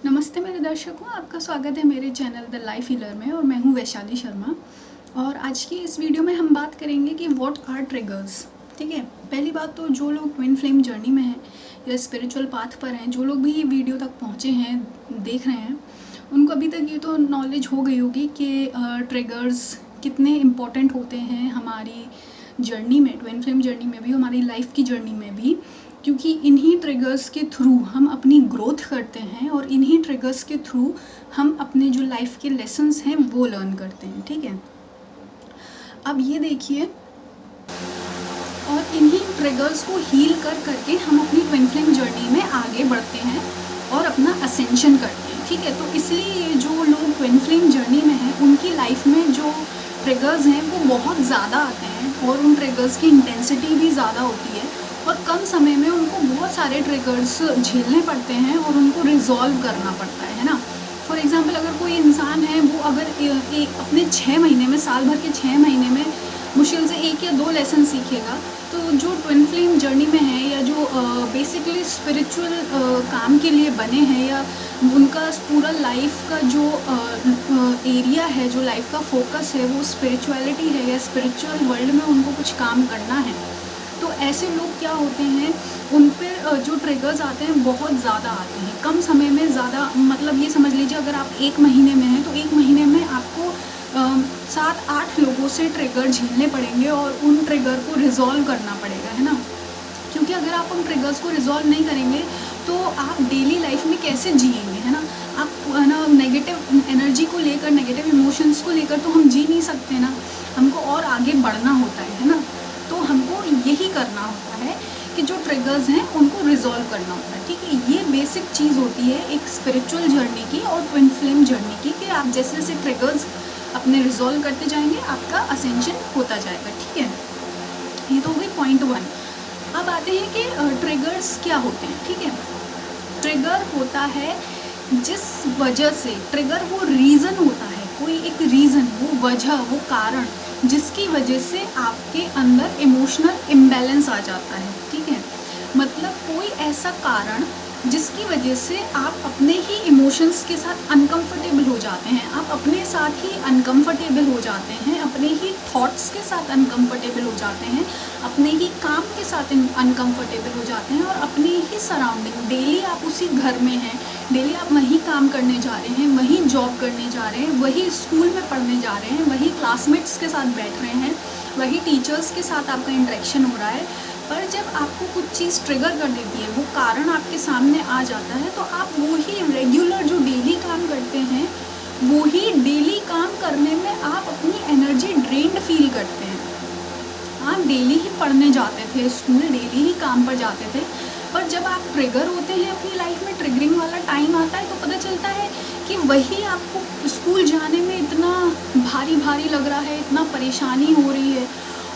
नमस्ते मेरे दर्शकों, आपका स्वागत है मेरे चैनल द लाइफ हीलर में और मैं हूं वैशाली शर्मा। और आज की इस वीडियो में हम बात करेंगे कि व्हाट आर ट्रिगर्स। ठीक है, पहली बात तो जो लोग ट्विन फ्लेम जर्नी में हैं या स्पिरिचुअल पाथ पर हैं, जो लोग भी ये वीडियो तक पहुंचे हैं, देख रहे हैं, उनको अभी तक ये तो नॉलेज हो गई होगी कि ट्रिगर्स कितने इम्पोर्टेंट होते हैं हमारी जर्नी में, ट्विन फ्लेम जर्नी में भी, हमारी लाइफ की जर्नी में भी, क्योंकि इन्हीं ट्रिगर्स के थ्रू हम अपनी ग्रोथ करते हैं और इन्हीं ट्रिगर्स के थ्रू हम अपने जो लाइफ के लेसन्स हैं वो लर्न करते हैं। ठीक है, अब ये देखिए, और इन्हीं ट्रिगर्स को हील कर करके हम अपनी ट्विन फ्लेम जर्नी में आगे बढ़ते हैं और अपना असेंशन करते हैं। ठीक है, तो इसलिए जो लोग ट्विन फ्लेम जर्नी में हैं उनकी लाइफ में जो ट्रिगर्स हैं वो बहुत ज़्यादा आते हैं और उन ट्रिगर्स की इंटेंसिटी भी ज़्यादा होती है और कम समय में उनको बहुत सारे ट्रिगर्स झेलने पड़ते हैं और उनको रिजॉल्व करना पड़ता है ना। फॉर एग्जांपल, अगर कोई इंसान है वो अगर अपने 6 महीने में, साल भर के 6 महीने में मुश्किल से 1 या 2 लेसन सीखेगा, तो जो ट्विन फ्लेम जर्नी में है या जो बेसिकली स्पिरिचुअल काम के लिए बने हैं या उनका पूरा लाइफ का जो एरिया है, जो लाइफ का फोकस है वो स्पिरिचुअलिटी है या स्पिरिचुअल वर्ल्ड में उनको कुछ काम करना है, तो ऐसे लोग क्या होते हैं, उन पर जो ट्रिगर्स आते हैं बहुत ज़्यादा आते हैं कम समय में। ज़्यादा मतलब ये समझ लीजिए, अगर आप 1 महीने में हैं तो 1 महीने में आपको 7-8 लोगों से ट्रिगर झेलने पड़ेंगे और उन ट्रिगर को रिजॉल्व करना पड़ेगा, है ना। क्योंकि अगर आप उन ट्रिगर्स को रिजॉल्व नहीं करेंगे तो आप डेली लाइफ में कैसे जिएंगे, है ना। आप, है ना, नेगेटिव एनर्जी को लेकर, नेगेटिव इमोशंस को लेकर तो हम जी नहीं सकते ना, हमको और आगे बढ़ना होता है ना। तो हमको यही करना होता है कि जो ट्रिगर्स हैं उनको रिजॉल्व करना होता है। ठीक है, ये बेसिक चीज़ होती है एक स्पिरिचुअल जर्नी की और ट्विन फ्लेम जर्नी की, कि आप जैसे जैसे ट्रिगर्स अपने रिजॉल्व करते जाएंगे आपका असेंशन होता जाएगा। ठीक है, ये तो हो गई पॉइंट 1। अब आते हैं कि ट्रिगर्स क्या होते हैं। ठीक है, ट्रिगर होता है जिस वजह से, ट्रिगर वो रीज़न होता है, कोई एक रीज़न, वो वजह, वो कारण जिसकी वजह से आपके अंदर इमोशनल इम्बैलेंस आ जाता है। ठीक है, मतलब कोई ऐसा कारण जिसकी वजह से आप अपने ही इमोशंस के साथ अनकंफर्टेबल हो जाते हैं, आप अपने साथ ही अनकंफर्टेबल हो जाते हैं, अपने ही थॉट्स के साथ अनकंफर्टेबल हो जाते हैं, अपने ही काम के साथ अनकंफर्टेबल हो जाते हैं और अपने ही सराउंडिंग, डेली आप उसी घर में हैं, डेली आप वहीं काम करने जा रहे हैं, वहीं जॉब करने जा रहे हैं, वही स्कूल में पढ़ने जा रहे हैं, वही क्लासमेट्स के साथ बैठ रहे हैं, वही टीचर्स के साथ आपका इंटरेक्शन हो रहा है, पर जब आपको कुछ चीज़ ट्रिगर कर देती है, वो कारण आपके सामने आ जाता है, तो आप वही रेगुलर जो डेली काम करते हैं, वही डेली काम करने में आप अपनी एनर्जी ड्रेन्ड फील करते हैं। आप डेली ही पढ़ने जाते थे, स्कूल डेली ही काम पर जाते थे, पर जब आप ट्रिगर होते हैं अपनी लाइफ में, ट्रिगरिंग वाला टाइम आता है, तो पता चलता है कि वही आपको स्कूल जाने में इतना भारी भारी लग रहा है, इतना परेशानी हो रही है,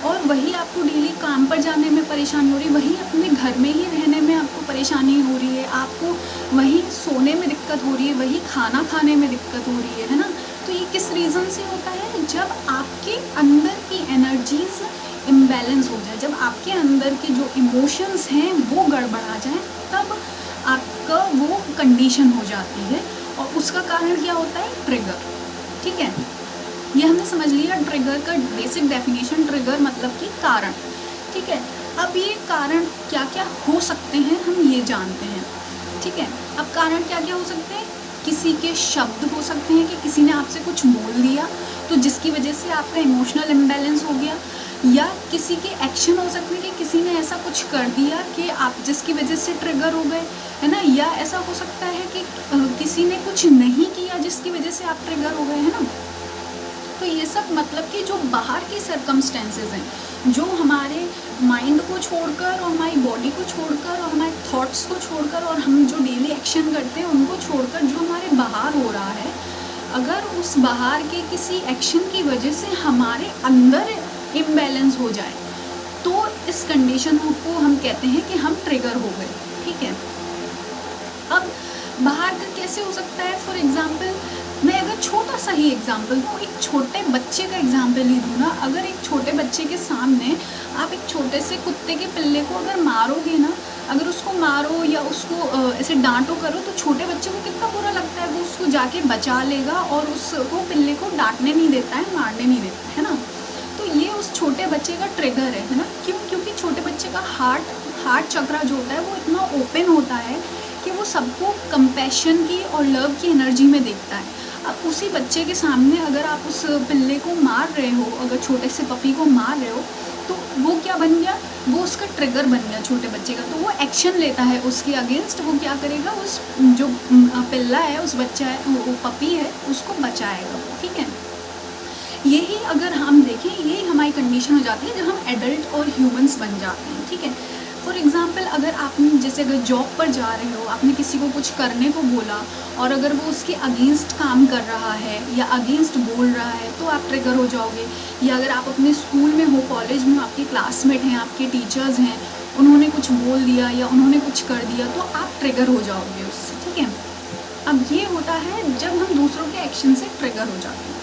और वही आपको डेली काम पर जाने में परेशानी हो रही है, वही अपने घर में ही रहने में आपको परेशानी हो रही है, आपको वही सोने में दिक्कत हो रही है, वही खाना खाने में दिक्कत हो रही है ना। तो ये किस रीज़न से होता है? जब आपके अंदर की एनर्जीज इम्बैलेंस हो जाए, जब आपके अंदर के जो इमोशंस हैं वो गड़बड़ा जाए, तब आपका वो कंडीशन हो जाती है और उसका कारण क्या होता है? ट्रिगर। ठीक है, ये हमने समझ लिया ट्रिगर का बेसिक डेफिनेशन। ट्रिगर मतलब कि कारण। ठीक है, अब ये कारण क्या क्या हो सकते हैं हम ये जानते हैं। ठीक है, अब कारण क्या क्या हो सकते हैं? किसी के शब्द हो सकते हैं कि किसी ने आपसे कुछ बोल दिया तो जिसकी वजह से आपका इमोशनल इम्बैलेंस हो गया, या किसी के एक्शन हो सकते हैं कि किसी ने ऐसा कुछ कर दिया कि आप जिसकी वजह से ट्रिगर हो गए, है ना। या ऐसा हो सकता है कि किसी ने कुछ नहीं किया जिसकी वजह से आप ट्रिगर हो गए, है ना। तो ये सब मतलब कि जो बाहर की सर्कमस्टेंसेस हैं, जो हमारे माइंड को छोड़कर और हमारी बॉडी को छोड़कर और हमारे थॉट्स को छोड़कर और हम जो डेली एक्शन करते हैं उनको छोड़कर जो हमारे बाहर हो रहा है, अगर उस बाहर के किसी एक्शन की वजह से हमारे अंदर इम्बैलेंस हो जाए, तो इस कंडीशन को हम कहते हैं कि हम ट्रिगर हो गए। ठीक है, अब बाहर का कैसे हो सकता है? फॉर एग्जाम्पल, मैं अगर छोटा सा ही एग्जाम्पल दूँ, एक छोटे बच्चे का एग्जाम्पल ही दूँ ना, अगर एक छोटे बच्चे के सामने आप एक छोटे से कुत्ते के पिल्ले को अगर मारोगे ना, अगर उसको मारो या उसको ऐसे डांटो करो, तो छोटे बच्चे को कितना बुरा लगता उसको जाके बचा लेगा और उसको पिल्ले को डाँटने नहीं देता है, मारने नहीं देता है ना। तो ये उस छोटे बच्चे का ट्रिगर है ना। क्यों? क्योंकि छोटे बच्चे का हार्ट चक्रा जो होता है वो इतना ओपन होता है कि वो सबको कंपैशन की और लव की एनर्जी में देखता है। अब उसी बच्चे के सामने अगर आप उस पिल्ले को मार रहे हो, अगर छोटे से पपी को मार रहे हो, तो वो क्या बन गया, वो उसका ट्रिगर बन गया छोटे बच्चे का। तो वो एक्शन लेता है उसके अगेंस्ट। वो क्या करेगा, उस जो पिल्ला है, उस बच्चा है, वो पपी है, उसको बचाएगा। ठीक है, यही अगर हम देखें, यही हमारी कंडीशन हो जाती है जब हम एडल्ट और ह्यूमंस बन जाते हैं। ठीक है, फॉर एग्ज़ाम्पल अगर आपने जैसे अगर जॉब पर जा रहे हो, आपने किसी को कुछ करने को बोला और अगर वो उसके अगेंस्ट काम कर रहा है या अगेंस्ट बोल रहा है तो आप ट्रिगर हो जाओगे। या अगर आप अपने स्कूल में हो, कॉलेज में हो, आपके क्लासमेट हैं, आपके टीचर्स हैं, उन्होंने कुछ बोल दिया या उन्होंने कुछ कर दिया तो आप ट्रिगर हो जाओगे उससे। ठीक है, अब ये होता है जब हम दूसरों के एक्शन से ट्रिगर हो जाते हैं।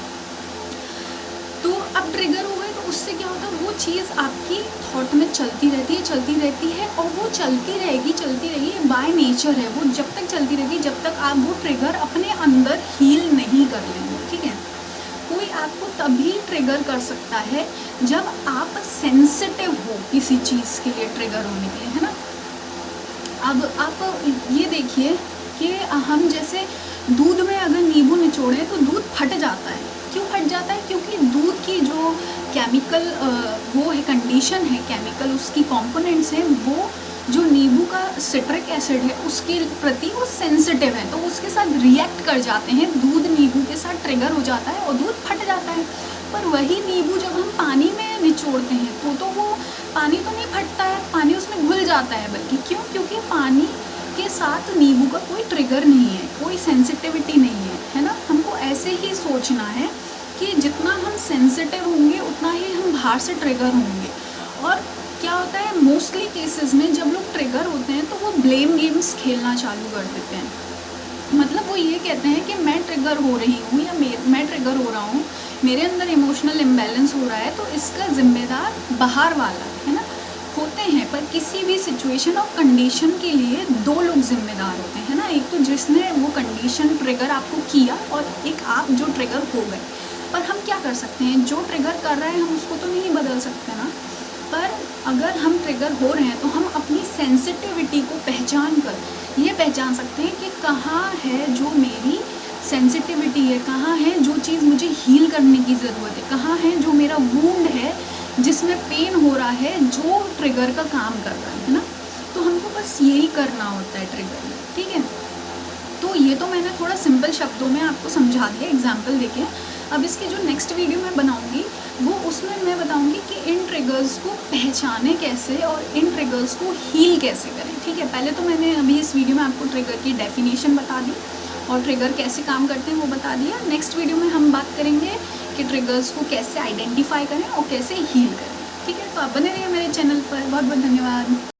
तो अब ट्रिगर हो गए तो उससे क्या होता है, वो चीज़ आपकी थॉट में चलती रहती है और वो चलती रहेगी बाय नेचर है। वो जब तक चलती रहेगी जब तक आप वो ट्रिगर अपने अंदर हील नहीं कर लेंगे। ठीक है, कोई आपको तभी ट्रिगर कर सकता है जब आप सेंसिटिव हो किसी चीज़ के लिए ट्रिगर होने के लिए, है ना। अब आप ये देखिए कि हम जैसे दूध में अगर नींबू निचोड़ें तो दूध फट जाता है। क्यों फट जाता है? क्योंकि दूध की जो केमिकल वो है, कंडीशन है, केमिकल उसकी कंपोनेंट्स हैं, वो जो नींबू का सिट्रिक एसिड है उसके प्रति वो सेंसिटिव है, तो उसके साथ रिएक्ट कर जाते हैं। दूध नींबू के साथ ट्रिगर हो जाता है और दूध फट जाता है। पर वही नींबू जब हम पानी में निचोड़ते हैं तो वो पानी तो नहीं फटता है, पानी उसमें घुल जाता है। बल्कि क्यों? क्योंकि पानी के साथ नींबू का कोई ट्रिगर नहीं है, कोई सेंसिटिविटी नहीं है ना। हमको ऐसे ही सोचना है कि जितना हम सेंसिटिव होंगे उतना ही हम बाहर से ट्रिगर होंगे। और क्या होता है, मोस्टली केसेस में जब लोग ट्रिगर होते हैं तो वो ब्लेम गेम्स खेलना चालू कर देते हैं। मतलब वो ये कहते हैं कि मैं ट्रिगर हो रही हूँ या मैं ट्रिगर हो रहा हूँ, मेरे अंदर इमोशनल इम्बैलेंस हो रहा है, तो इसका जिम्मेदार बाहर वाला है ना। होते हैं, पर किसी भी सिचुएशन और कंडीशन के लिए दो लोग जिम्मेदार होते हैं ना। एक तो जिसने वो कंडीशन ट्रिगर आपको किया और एक आप जो ट्रिगर हो गए। पर हम क्या कर सकते हैं, जो ट्रिगर कर रहे हैं हम उसको तो नहीं बदल सकते ना। पर अगर हम ट्रिगर हो रहे हैं तो हम अपनी सेंसिटिविटी को पहचान कर ये पहचान सकते हैं कि कहाँ है जो मेरी सेंसिटिविटी है, कहाँ है जो चीज़ मुझे हील करने की ज़रूरत है, कहाँ है जो मेरा वूंड है जिसमें पेन हो रहा है, जो ट्रिगर का काम कर रहा है ना। तो हमको बस यही करना होता है ट्रिगर। ठीक है, तो ये तो मैंने थोड़ा सिंपल शब्दों में आपको समझा दिया एग्जाम्पल देके। अब इसकी जो नेक्स्ट वीडियो मैं बनाऊंगी वो उसमें मैं बताऊंगी कि इन ट्रिगर्स को पहचाने कैसे और इन ट्रिगर्स को हील कैसे करें। ठीक है, पहले तो मैंने अभी इस वीडियो में आपको ट्रिगर की डेफिनेशन बता दी और ट्रिगर कैसे काम करते हैं वो बता दिया। नेक्स्ट वीडियो में हम बात करेंगे कि ट्रिगर्स को कैसे आइडेंटिफाई करें और कैसे हील करें। ठीक है, तो आप बने रहिए मेरे चैनल पर। बहुत बहुत धन्यवाद।